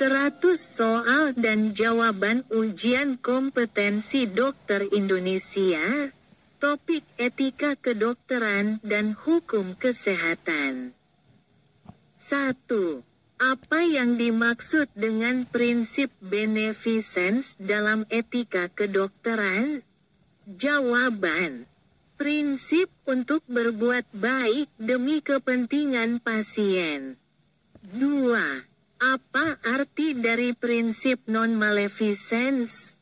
100 soal dan jawaban ujian kompetensi dokter Indonesia. Topik etika kedokteran dan hukum kesehatan. 1. Apa yang dimaksud dengan prinsip beneficence dalam etika kedokteran? Jawaban. Prinsip untuk berbuat baik demi kepentingan pasien. 2. Apa arti dari prinsip non-maleficence?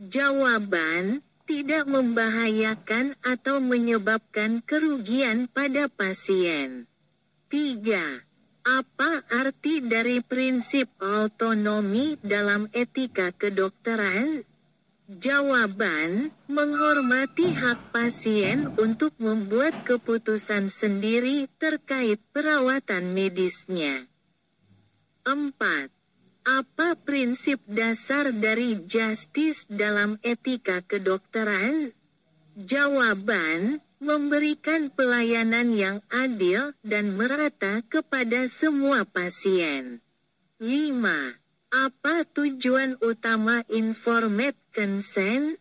Jawaban. Tidak membahayakan atau menyebabkan kerugian pada pasien. 3. Apa arti dari prinsip autonomi dalam etika kedokteran? Jawaban, menghormati hak pasien untuk membuat keputusan sendiri terkait perawatan medisnya. 4. Apa prinsip dasar dari justice dalam etika kedokteran? Jawaban, memberikan pelayanan yang adil dan merata kepada semua pasien. 5. Apa tujuan utama informed consent?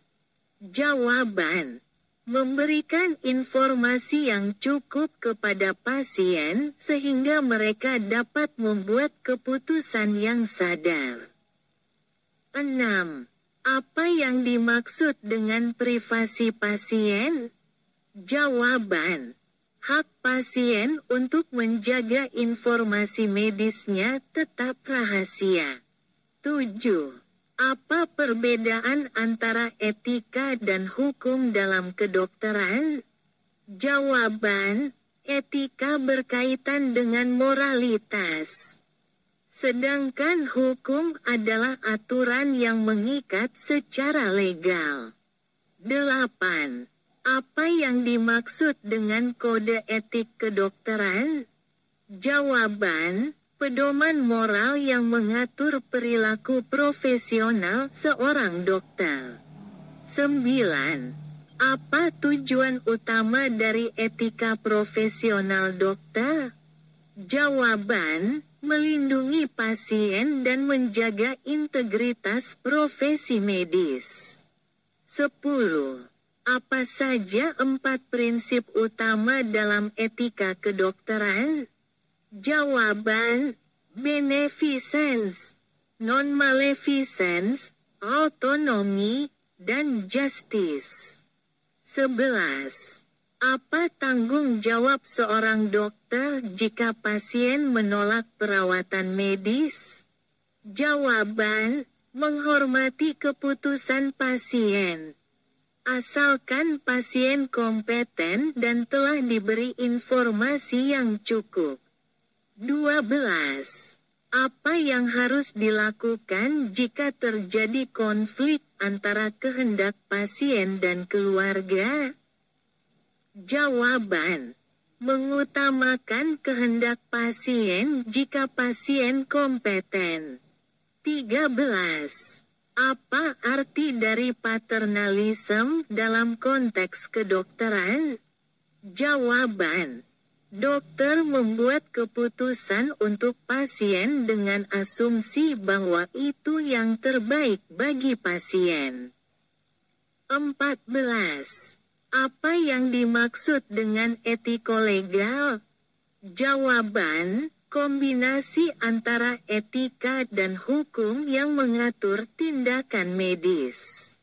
Jawaban, memberikan informasi yang cukup kepada pasien sehingga mereka dapat membuat keputusan yang sadar. 6. Apa yang dimaksud dengan privasi pasien? Jawaban, hak pasien untuk menjaga informasi medisnya tetap rahasia. 7. Apa perbedaan antara etika dan hukum dalam kedokteran? Jawaban, etika berkaitan dengan moralitas. Sedangkan hukum adalah aturan yang mengikat secara legal. 8. Apa yang dimaksud dengan kode etik kedokteran? Jawaban, pedoman moral yang mengatur perilaku profesional seorang dokter. 9. Apa tujuan utama dari etika profesional dokter? Jawaban, melindungi pasien dan menjaga integritas profesi medis. 10. Apa saja 4 prinsip utama dalam etika kedokteran? Jawaban, beneficence, non-maleficence, autonomi, dan justice. 11. Apa tanggung jawab seorang dokter jika pasien menolak perawatan medis? Jawaban, menghormati keputusan pasien. Asalkan pasien kompeten dan telah diberi informasi yang cukup. 12. Apa yang harus dilakukan jika terjadi konflik antara kehendak pasien dan keluarga? Jawaban, mengutamakan kehendak pasien jika pasien kompeten. 13. Apa arti dari paternalisme dalam konteks kedokteran? Jawaban, dokter membuat keputusan untuk pasien dengan asumsi bahwa itu yang terbaik bagi pasien. 14. Apa yang dimaksud dengan etiko-legal? Jawaban, kombinasi antara etika dan hukum yang mengatur tindakan medis.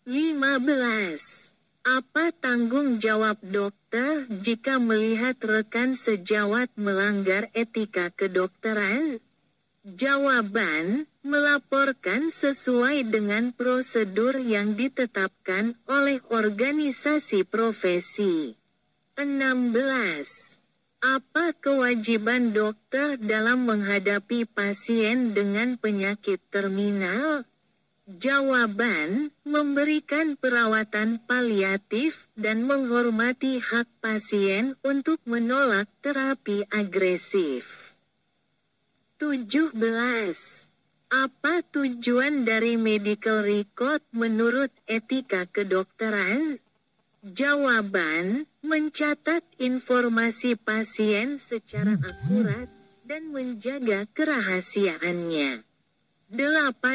15. Apa tanggung jawab dokter jika melihat rekan sejawat melanggar etika kedokteran? Jawaban, melaporkan sesuai dengan prosedur yang ditetapkan oleh organisasi profesi. 16. Apa kewajiban dokter dalam menghadapi pasien dengan penyakit terminal? Jawaban, memberikan perawatan paliatif dan menghormati hak pasien untuk menolak terapi agresif. 17. Apa tujuan dari medical record menurut etika kedokteran? Jawaban, mencatat informasi pasien secara akurat dan menjaga kerahasiaannya. 18.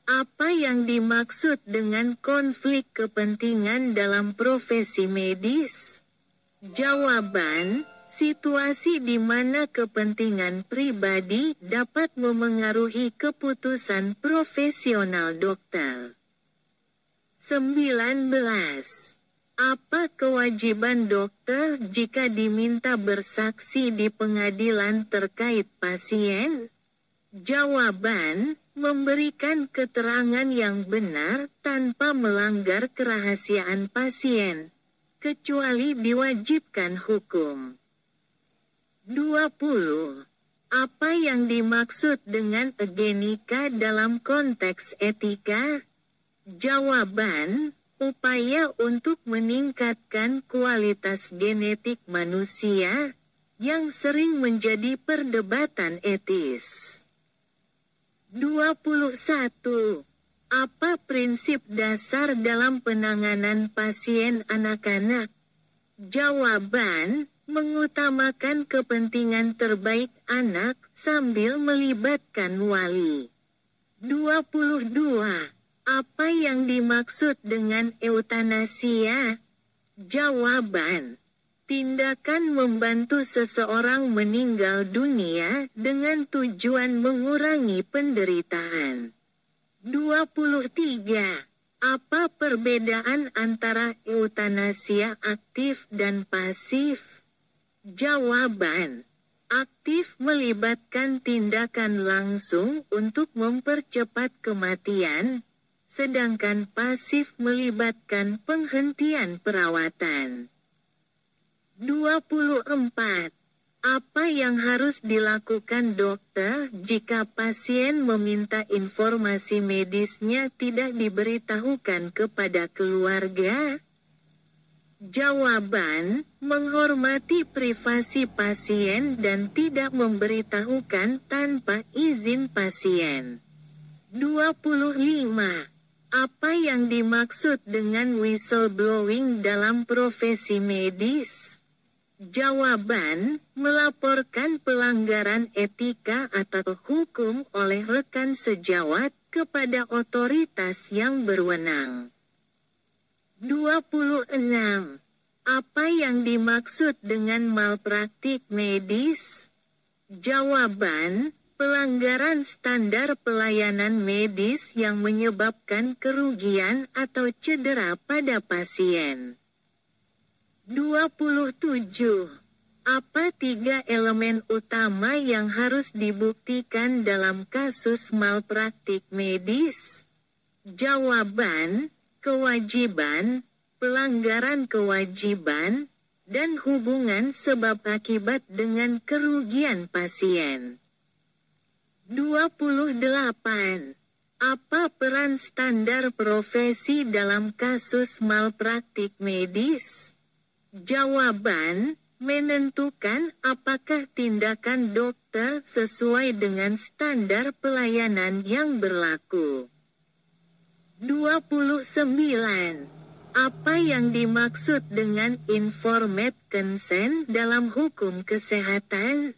Apa yang dimaksud dengan konflik kepentingan dalam profesi medis? Jawaban, situasi di mana kepentingan pribadi dapat memengaruhi keputusan profesional dokter. 19. Apa kewajiban dokter jika diminta bersaksi di pengadilan terkait pasien? Jawaban, memberikan keterangan yang benar tanpa melanggar kerahasiaan pasien, kecuali diwajibkan hukum. 20. Apa yang dimaksud dengan eugenika dalam konteks etika? Jawaban, upaya untuk meningkatkan kualitas genetik manusia, yang sering menjadi perdebatan etis. 21. Apa prinsip dasar dalam penanganan pasien anak-anak? Jawaban, mengutamakan kepentingan terbaik anak sambil melibatkan wali. 22. Apa yang dimaksud dengan eutanasia? Jawaban, tindakan membantu seseorang meninggal dunia dengan tujuan mengurangi penderitaan. 23. Apa perbedaan antara eutanasia aktif dan pasif? Jawaban, aktif melibatkan tindakan langsung untuk mempercepat kematian, sedangkan pasif melibatkan penghentian perawatan. 24. Apa yang harus dilakukan dokter jika pasien meminta informasi medisnya tidak diberitahukan kepada keluarga? Jawaban, menghormati privasi pasien dan tidak memberitahukan tanpa izin pasien. 25. Apa yang dimaksud dengan whistleblowing dalam profesi medis? Jawaban, melaporkan pelanggaran etika atau hukum oleh rekan sejawat kepada otoritas yang berwenang. 26. Apa yang dimaksud dengan malpraktik medis? Jawaban, pelanggaran standar pelayanan medis yang menyebabkan kerugian atau cedera pada pasien. 27. Apa 3 elemen utama yang harus dibuktikan dalam kasus malpraktik medis? Jawaban, kewajiban, pelanggaran kewajiban, dan hubungan sebab akibat dengan kerugian pasien. 28. Apa peran standar profesi dalam kasus malpraktik medis? Jawaban, menentukan apakah tindakan dokter sesuai dengan standar pelayanan yang berlaku. 29. Apa yang dimaksud dengan informed consent dalam hukum kesehatan?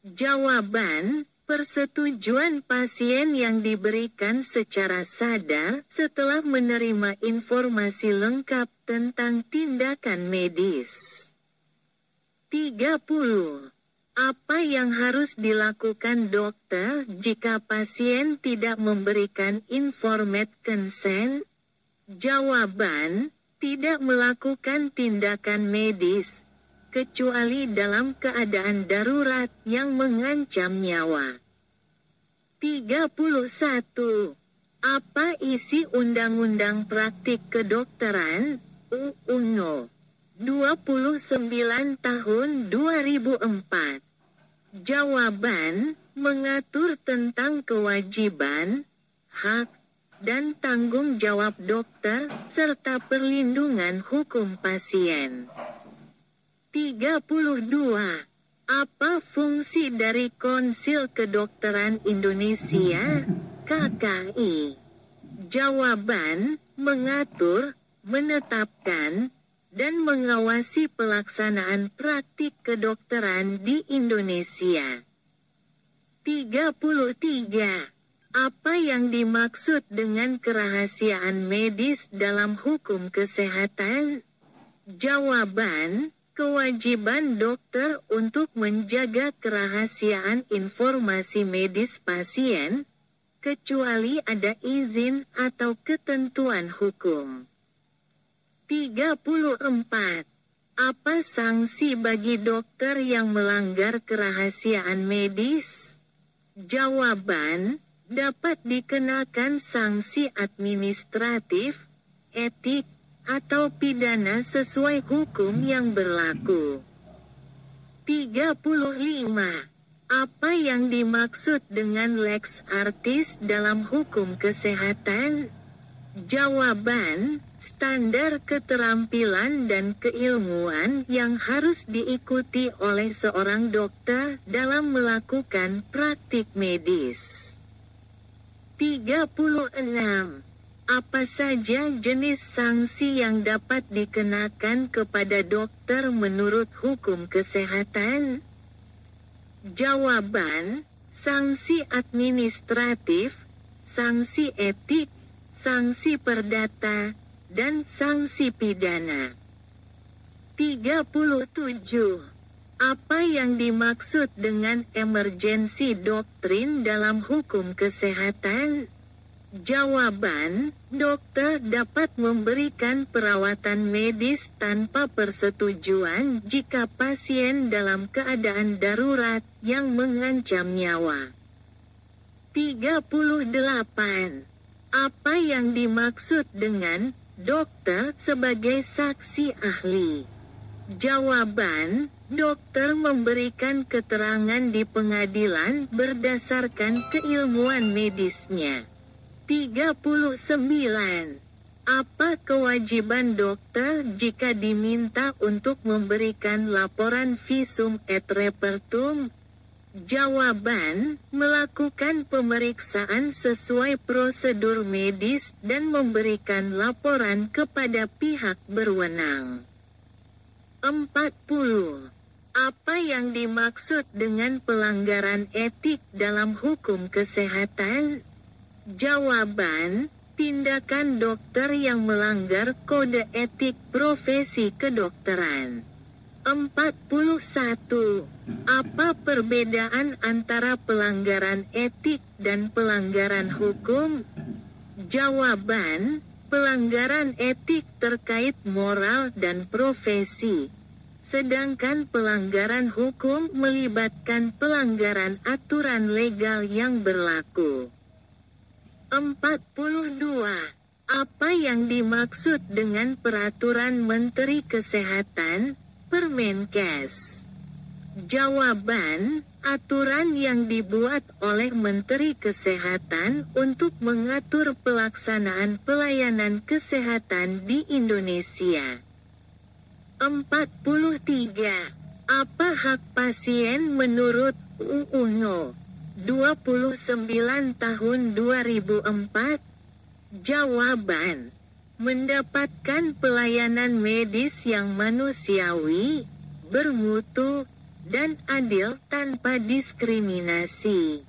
Jawaban, persetujuan pasien yang diberikan secara sadar setelah menerima informasi lengkap tentang tindakan medis. 30. Apa yang harus dilakukan dokter jika pasien tidak memberikan informed consent? Jawaban, tidak melakukan tindakan medis, kecuali dalam keadaan darurat yang mengancam nyawa. 31. Apa isi Undang-Undang Praktik Kedokteran, UU No. 29 Tahun 2004? Jawaban, mengatur tentang kewajiban, hak, dan tanggung jawab dokter, serta perlindungan hukum pasien. 32. Apa fungsi dari Konsil Kedokteran Indonesia, KKI? Jawaban, mengatur, menetapkan, dan mengawasi pelaksanaan praktik kedokteran di Indonesia. 33. Apa yang dimaksud dengan kerahasiaan medis dalam hukum kesehatan? Jawaban, kewajiban dokter untuk menjaga kerahasiaan informasi medis pasien, kecuali ada izin atau ketentuan hukum. 34. Apa sanksi bagi dokter yang melanggar kerahasiaan medis? Jawaban, dapat dikenakan sanksi administratif, etik, atau pidana sesuai hukum yang berlaku. 35. Apa yang dimaksud dengan lex artis dalam hukum kesehatan? Jawaban, standar keterampilan dan keilmuan yang harus diikuti oleh seorang dokter dalam melakukan praktik medis. 36. Apa saja jenis sanksi yang dapat dikenakan kepada dokter menurut hukum kesehatan? Jawaban, sanksi administratif, sanksi etik, sanksi perdata, dan sanksi pidana. 37. Apa yang dimaksud dengan emergensi doktrin dalam hukum kesehatan? Jawaban, dokter dapat memberikan perawatan medis tanpa persetujuan jika pasien dalam keadaan darurat yang mengancam nyawa. 38. Apa yang dimaksud dengan dokter sebagai saksi ahli? Jawaban, dokter memberikan keterangan di pengadilan berdasarkan keilmuan medisnya. 39. Apa kewajiban dokter jika diminta untuk memberikan laporan visum et repertum? Jawaban, melakukan pemeriksaan sesuai prosedur medis dan memberikan laporan kepada pihak berwenang. 40. Apa yang dimaksud dengan pelanggaran etik dalam hukum kesehatan? Jawaban, tindakan dokter yang melanggar kode etik profesi kedokteran. 41. Apa perbedaan antara pelanggaran etik dan pelanggaran hukum? Jawaban, pelanggaran etik terkait moral dan profesi, sedangkan pelanggaran hukum melibatkan pelanggaran aturan legal yang berlaku. 42. Apa yang dimaksud dengan Peraturan Menteri Kesehatan, Permenkes? Jawaban, aturan yang dibuat oleh Menteri Kesehatan untuk mengatur pelaksanaan pelayanan kesehatan di Indonesia. 43. Apa hak pasien menurut UU No. 29 tahun 2004? Jawaban, mendapatkan pelayanan medis yang manusiawi, bermutu, dan adil tanpa diskriminasi.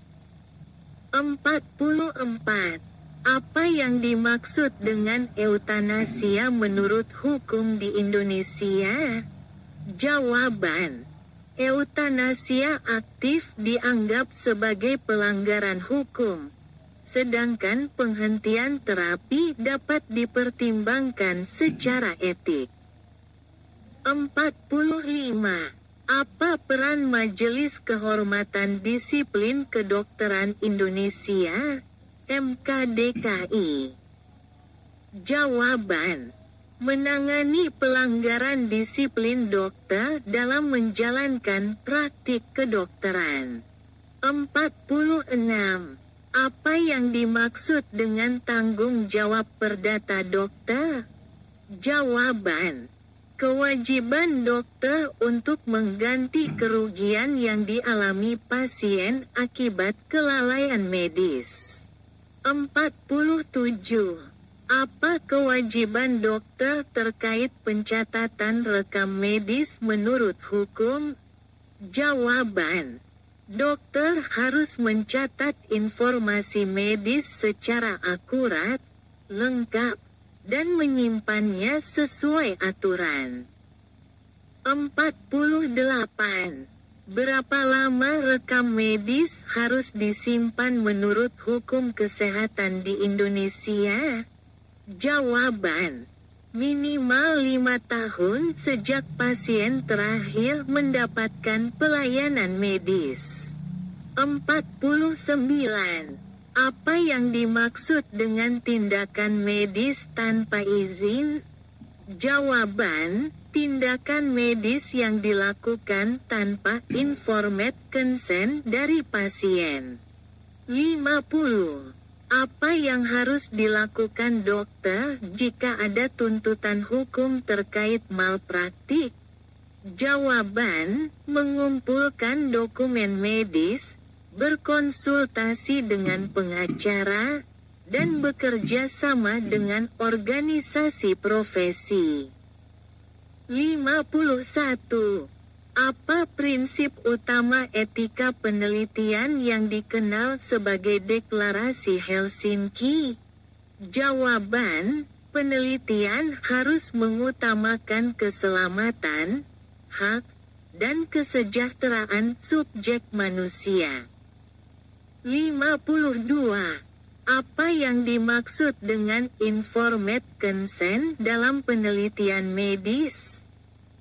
44. Apa yang dimaksud dengan eutanasia menurut hukum di Indonesia? Jawaban, eutanasia aktif dianggap sebagai pelanggaran hukum, sedangkan penghentian terapi dapat dipertimbangkan secara etik. 45. Apa peran Majelis Kehormatan Disiplin Kedokteran Indonesia, MKDKI? Jawaban, menangani pelanggaran disiplin dokter dalam menjalankan praktik kedokteran. 46. Apa yang dimaksud dengan tanggung jawab perdata dokter? Jawaban, kewajiban dokter untuk mengganti kerugian yang dialami pasien akibat kelalaian medis. 47. Apa kewajiban dokter terkait pencatatan rekam medis menurut hukum? Jawaban, Dokter harus mencatat informasi medis secara akurat, lengkap, dan menyimpannya sesuai aturan. 48. Berapa lama rekam medis harus disimpan menurut hukum kesehatan di Indonesia? Jawaban: minimal 5 tahun sejak pasien terakhir mendapatkan pelayanan medis. 49. Apa yang dimaksud dengan tindakan medis tanpa izin? Jawaban: tindakan medis yang dilakukan tanpa informed consent dari pasien. 50. Apa yang harus dilakukan dokter jika ada tuntutan hukum terkait malpraktik? Jawaban: mengumpulkan dokumen medis, berkonsultasi dengan pengacara, dan bekerja sama dengan organisasi profesi. 51. Apa prinsip utama etika penelitian yang dikenal sebagai Deklarasi Helsinki? Jawaban: penelitian harus mengutamakan keselamatan, hak, dan kesejahteraan subjek manusia. 52. Apa yang dimaksud dengan informed consent dalam penelitian medis?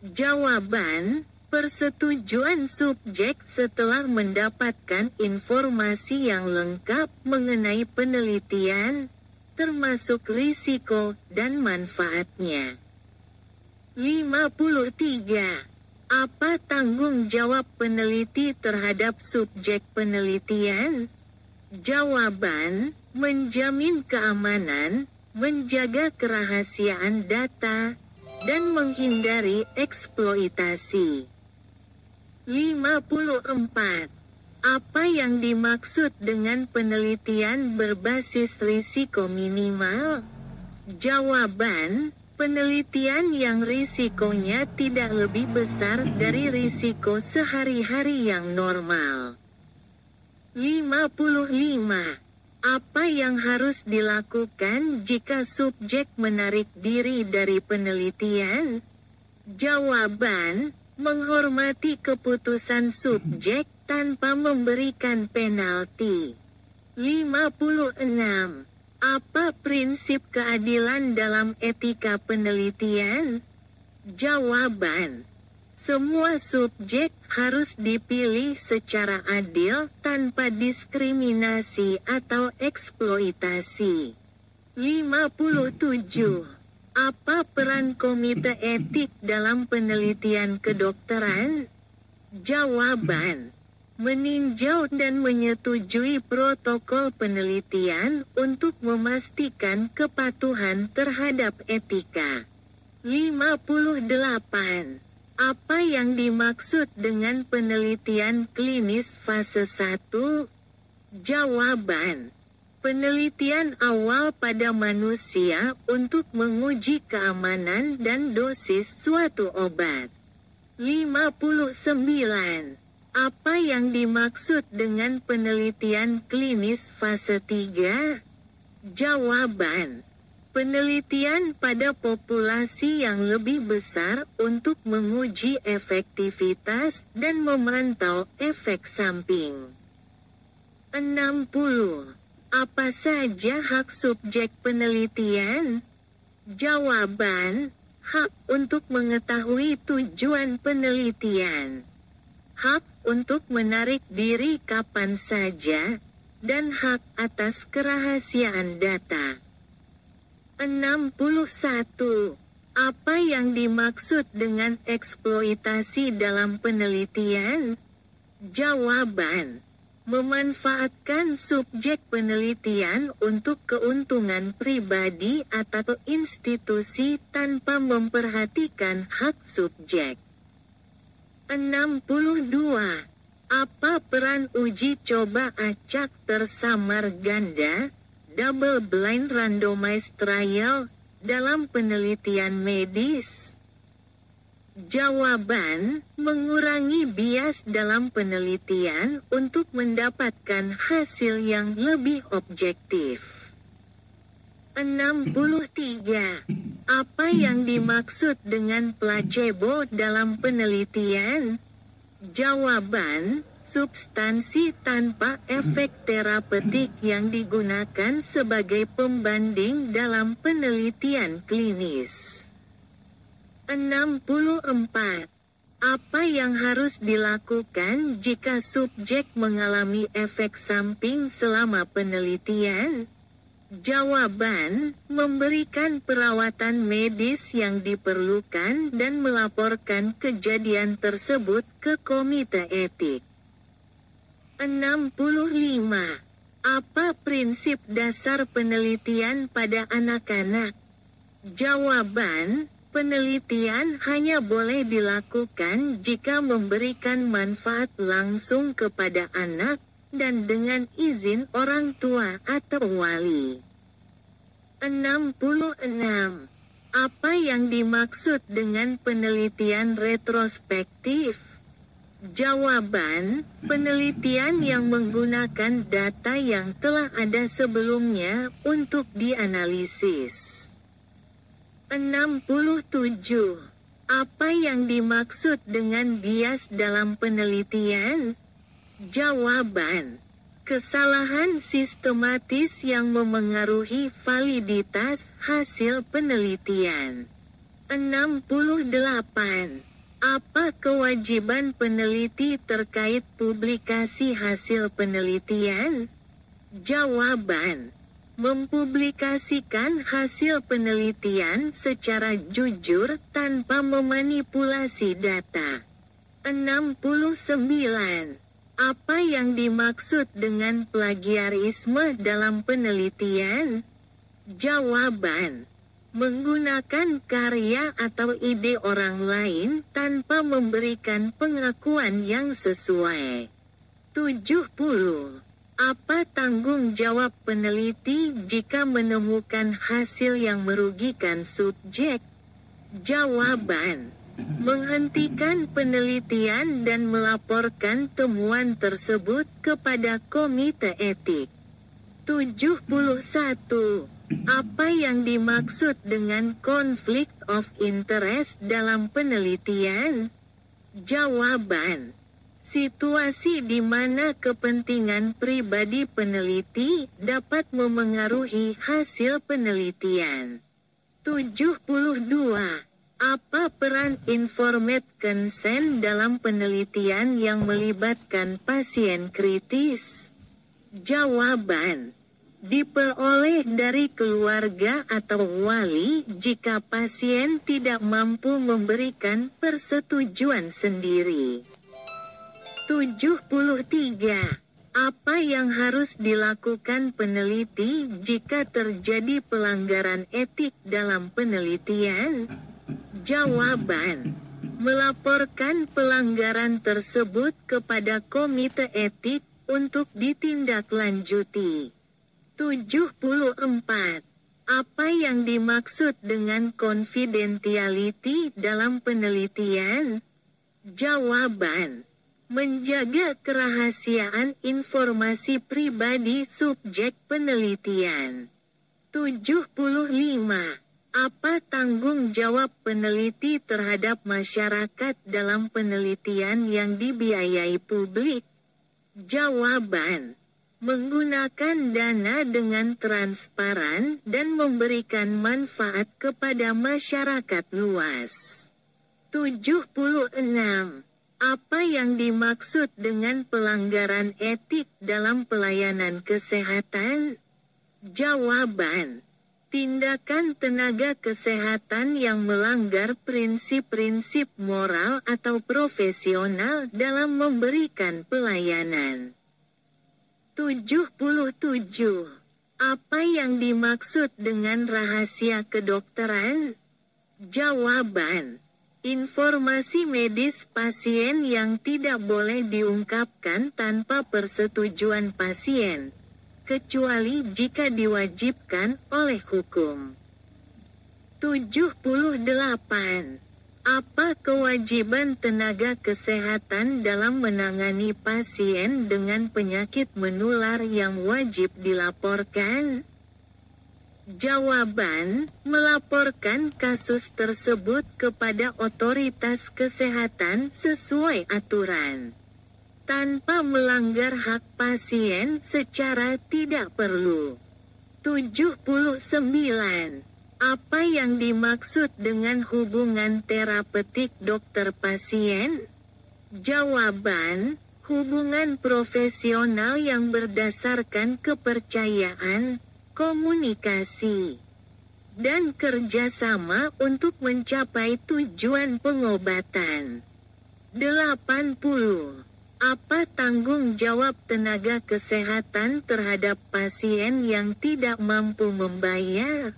Jawaban: persetujuan subjek setelah mendapatkan informasi yang lengkap mengenai penelitian, termasuk risiko dan manfaatnya. 53. Apa tanggung jawab peneliti terhadap subjek penelitian? Jawaban: menjamin keamanan, menjaga kerahasiaan data, dan menghindari eksploitasi. 54. Apa yang dimaksud dengan penelitian berbasis risiko minimal? Jawaban: penelitian yang risikonya tidak lebih besar dari risiko sehari-hari yang normal. 55. Apa yang harus dilakukan jika subjek menarik diri dari penelitian? Jawaban: menghormati keputusan subjek tanpa memberikan penalti. 56. Apa prinsip keadilan dalam etika penelitian? Jawaban: semua subjek harus dipilih secara adil tanpa diskriminasi atau eksploitasi. 57. Apa peran komite etik dalam penelitian kedokteran? Jawaban: meninjau dan menyetujui protokol penelitian untuk memastikan kepatuhan terhadap etika. 58. Apa yang dimaksud dengan penelitian klinis fase 1? Jawaban: penelitian awal pada manusia untuk menguji keamanan dan dosis suatu obat. 59. Apa yang dimaksud dengan penelitian klinis fase 3? Jawaban: penelitian pada populasi yang lebih besar untuk menguji efektivitas dan memantau efek samping. 60. Apa saja hak subjek penelitian? Jawaban: hak untuk mengetahui tujuan penelitian, hak untuk menarik diri kapan saja, dan hak atas kerahasiaan data. 61. Apa yang dimaksud dengan eksploitasi dalam penelitian? Jawaban: memanfaatkan subjek penelitian untuk keuntungan pribadi atau institusi tanpa memperhatikan hak subjek. 62. Apa peran uji coba acak tersamar ganda, double blind randomized trial, dalam penelitian medis? Jawaban, mengurangi bias dalam penelitian untuk mendapatkan hasil yang lebih objektif. 63. Apa yang dimaksud dengan placebo dalam penelitian? Jawaban, substansi tanpa efek terapeutik yang digunakan sebagai pembanding dalam penelitian klinis. 64. Apa yang harus dilakukan jika subjek mengalami efek samping selama penelitian? Jawaban, memberikan perawatan medis yang diperlukan dan melaporkan kejadian tersebut ke komite etik. 65. Apa prinsip dasar penelitian pada anak-anak? Jawaban, penelitian hanya boleh dilakukan jika memberikan manfaat langsung kepada anak dan dengan izin orang tua atau wali. 66. Apa yang dimaksud dengan penelitian retrospektif? Jawaban, penelitian yang menggunakan data yang telah ada sebelumnya untuk dianalisis. 67. Apa yang dimaksud dengan bias dalam penelitian? Jawaban, kesalahan sistematis yang memengaruhi validitas hasil penelitian. 68. Apa kewajiban peneliti terkait publikasi hasil penelitian? Jawaban, mempublikasikan hasil penelitian secara jujur tanpa memanipulasi data. 69. Apa yang dimaksud dengan plagiarisme dalam penelitian? Jawaban, menggunakan karya atau ide orang lain tanpa memberikan pengakuan yang sesuai. 70. Apa tanggung jawab peneliti jika menemukan hasil yang merugikan subjek? Jawaban, menghentikan penelitian dan melaporkan temuan tersebut kepada komite etik. 71. Apa yang dimaksud dengan conflict of interest dalam penelitian? Jawaban, situasi di mana kepentingan pribadi peneliti dapat memengaruhi hasil penelitian. 72. Apa peran informed consent dalam penelitian yang melibatkan pasien kritis? Jawaban, diperoleh dari keluarga atau wali jika pasien tidak mampu memberikan persetujuan sendiri. 73. Apa yang harus dilakukan peneliti jika terjadi pelanggaran etik dalam penelitian? Jawaban, melaporkan pelanggaran tersebut kepada komite etik untuk ditindaklanjuti. 74. Apa yang dimaksud dengan confidentiality dalam penelitian? Jawaban, menjaga kerahasiaan informasi pribadi subjek penelitian. 75. Apa tanggung jawab peneliti terhadap masyarakat dalam penelitian yang dibiayai publik? Jawaban, menggunakan dana dengan transparan dan memberikan manfaat kepada masyarakat luas. 76. Apa yang dimaksud dengan pelanggaran etik dalam pelayanan kesehatan? Jawaban, tindakan tenaga kesehatan yang melanggar prinsip-prinsip moral atau profesional dalam memberikan pelayanan. 77. Apa yang dimaksud dengan rahasia kedokteran? Jawaban, informasi medis pasien yang tidak boleh diungkapkan tanpa persetujuan pasien, kecuali jika diwajibkan oleh hukum. 78. Apa kewajiban tenaga kesehatan dalam menangani pasien dengan penyakit menular yang wajib dilaporkan? Jawaban: melaporkan kasus tersebut kepada otoritas kesehatan sesuai aturan, tanpa melanggar hak pasien secara tidak perlu. 79. Apa yang dimaksud dengan hubungan terapeutik dokter-pasien? Jawaban: hubungan profesional yang berdasarkan kepercayaan, komunikasi, dan kerjasama untuk mencapai tujuan pengobatan. 80. Apa tanggung jawab tenaga kesehatan terhadap pasien yang tidak mampu membayar?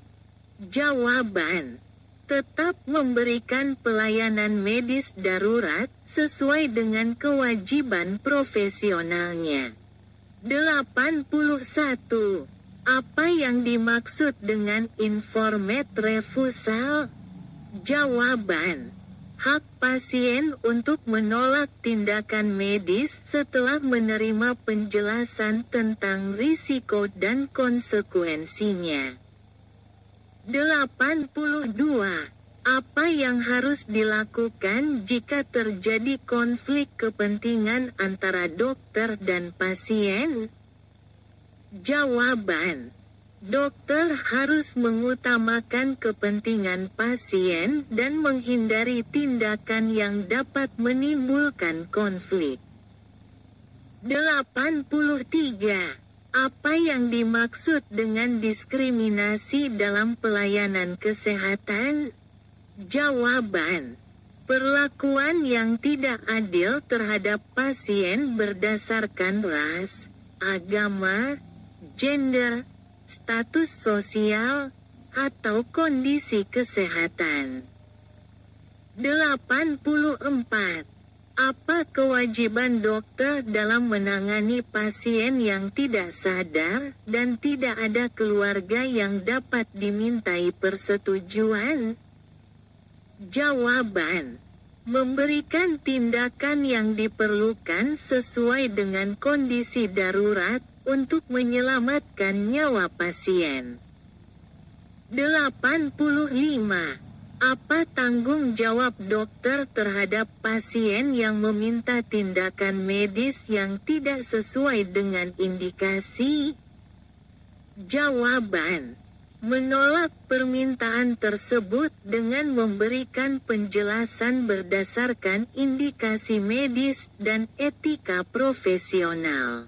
Jawaban: tetap memberikan pelayanan medis darurat sesuai dengan kewajiban profesionalnya. 81. Apa yang dimaksud dengan informed refusal? Jawaban: hak pasien untuk menolak tindakan medis setelah menerima penjelasan tentang risiko dan konsekuensinya. 82. Apa yang harus dilakukan jika terjadi konflik kepentingan antara dokter dan pasien? Jawaban: dokter harus mengutamakan kepentingan pasien dan menghindari tindakan yang dapat menimbulkan konflik. 83. Apa yang dimaksud dengan diskriminasi dalam pelayanan kesehatan? Jawaban: perlakuan yang tidak adil terhadap pasien berdasarkan ras, agama, gender, status sosial, atau kondisi kesehatan. 84. Apa kewajiban dokter dalam menangani pasien yang tidak sadar dan tidak ada keluarga yang dapat dimintai persetujuan? Jawaban: memberikan tindakan yang diperlukan sesuai dengan kondisi darurat untuk menyelamatkan nyawa pasien. 85. Apa tanggung jawab dokter terhadap pasien yang meminta tindakan medis yang tidak sesuai dengan indikasi? Jawaban: menolak permintaan tersebut dengan memberikan penjelasan berdasarkan indikasi medis dan etika profesional.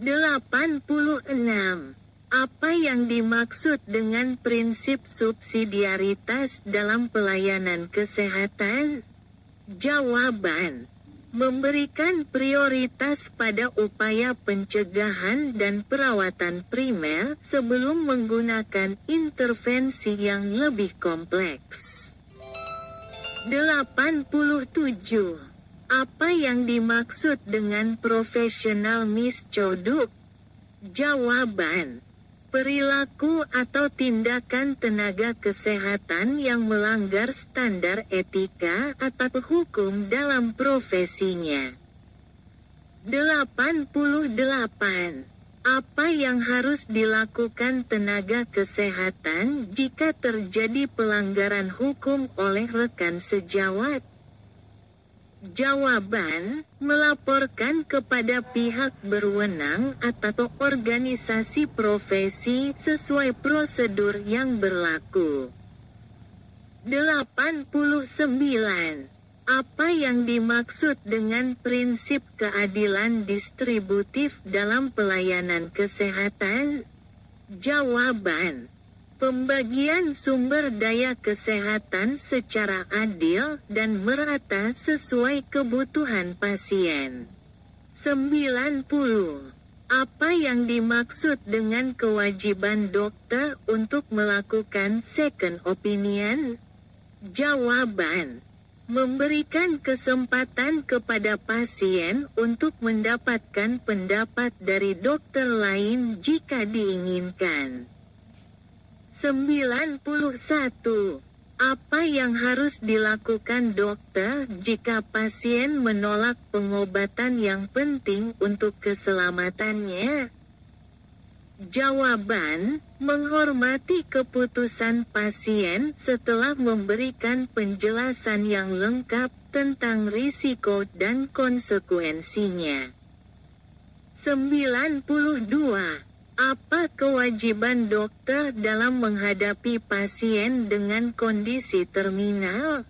86. Apa yang dimaksud dengan prinsip subsidiaritas dalam pelayanan kesehatan? Jawaban: memberikan prioritas pada upaya pencegahan dan perawatan primer sebelum menggunakan intervensi yang lebih kompleks. 87. Apa yang dimaksud dengan profesional misconduct? Jawaban: perilaku atau tindakan tenaga kesehatan yang melanggar standar etika atau hukum dalam profesinya. 88. Apa yang harus dilakukan tenaga kesehatan jika terjadi pelanggaran hukum oleh rekan sejawat? Jawaban: melaporkan kepada pihak berwenang atau organisasi profesi sesuai prosedur yang berlaku. 89. Apa yang dimaksud dengan prinsip keadilan distributif dalam pelayanan kesehatan? Jawaban: pembagian sumber daya kesehatan secara adil dan merata sesuai kebutuhan pasien. 90. Apa yang dimaksud dengan kewajiban dokter untuk melakukan second opinion? Jawaban: memberikan kesempatan kepada pasien untuk mendapatkan pendapat dari dokter lain jika diinginkan. 91. Apa yang harus dilakukan dokter jika pasien menolak pengobatan yang penting untuk keselamatannya? Jawaban: menghormati keputusan pasien setelah memberikan penjelasan yang lengkap tentang risiko dan konsekuensinya. 92. Apa kewajiban dokter dalam menghadapi pasien dengan kondisi terminal?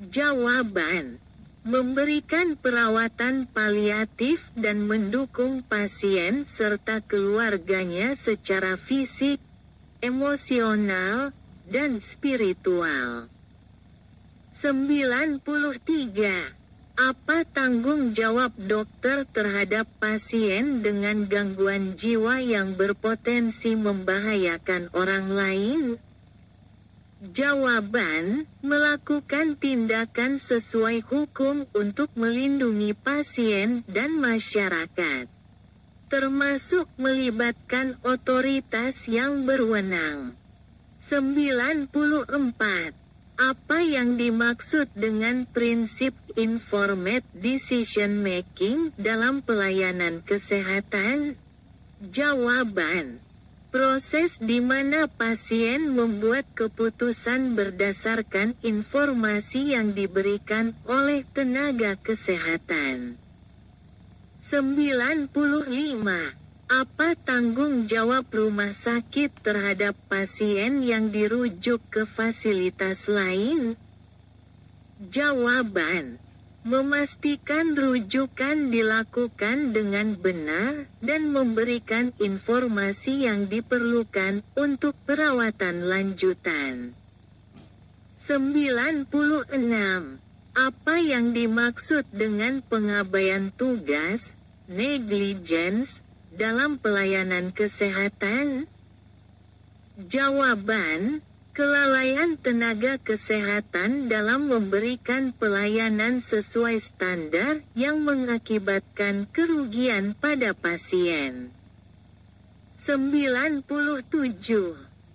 Jawaban: memberikan perawatan paliatif dan mendukung pasien serta keluarganya secara fisik, emosional, dan spiritual. 93. Apa tanggung jawab dokter terhadap pasien dengan gangguan jiwa yang berpotensi membahayakan orang lain? Jawaban: melakukan tindakan sesuai hukum untuk melindungi pasien dan masyarakat, termasuk melibatkan otoritas yang berwenang. 94. Apa yang dimaksud dengan prinsip informed decision making dalam pelayanan kesehatan? Jawaban: proses di mana pasien membuat keputusan berdasarkan informasi yang diberikan oleh tenaga kesehatan. 95. Apa tanggung jawab rumah sakit terhadap pasien yang dirujuk ke fasilitas lain? Jawaban: memastikan rujukan dilakukan dengan benar dan memberikan informasi yang diperlukan untuk perawatan lanjutan. 96. Apa yang dimaksud dengan pengabaian tugas, negligence, dalam pelayanan kesehatan? Jawaban: kelalaian tenaga kesehatan dalam memberikan pelayanan sesuai standar yang mengakibatkan kerugian pada pasien. 97.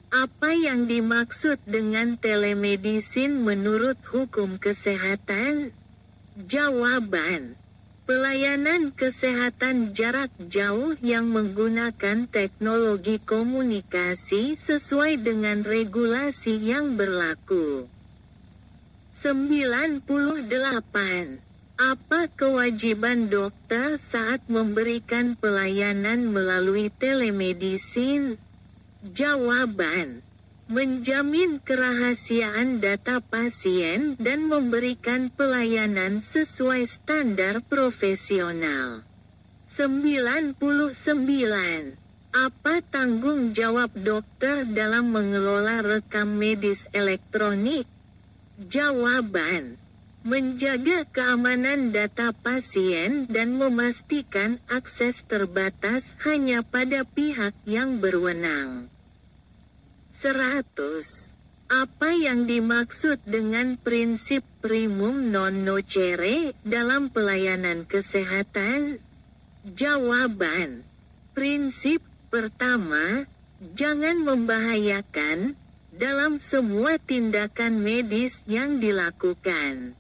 Apa yang dimaksud dengan telemedicine menurut hukum kesehatan? Jawaban: pelayanan kesehatan jarak jauh yang menggunakan teknologi komunikasi sesuai dengan regulasi yang berlaku. 98. Apa kewajiban dokter saat memberikan pelayanan melalui telemedicine? Jawaban: menjamin kerahasiaan data pasien dan memberikan pelayanan sesuai standar profesional. 99. Apa tanggung jawab dokter dalam mengelola rekam medis elektronik? Jawaban: menjaga keamanan data pasien dan memastikan akses terbatas hanya pada pihak yang berwenang. 100. Apa yang dimaksud dengan prinsip primum non nocere dalam pelayanan kesehatan? Jawaban: prinsip pertama, jangan membahayakan dalam semua tindakan medis yang dilakukan.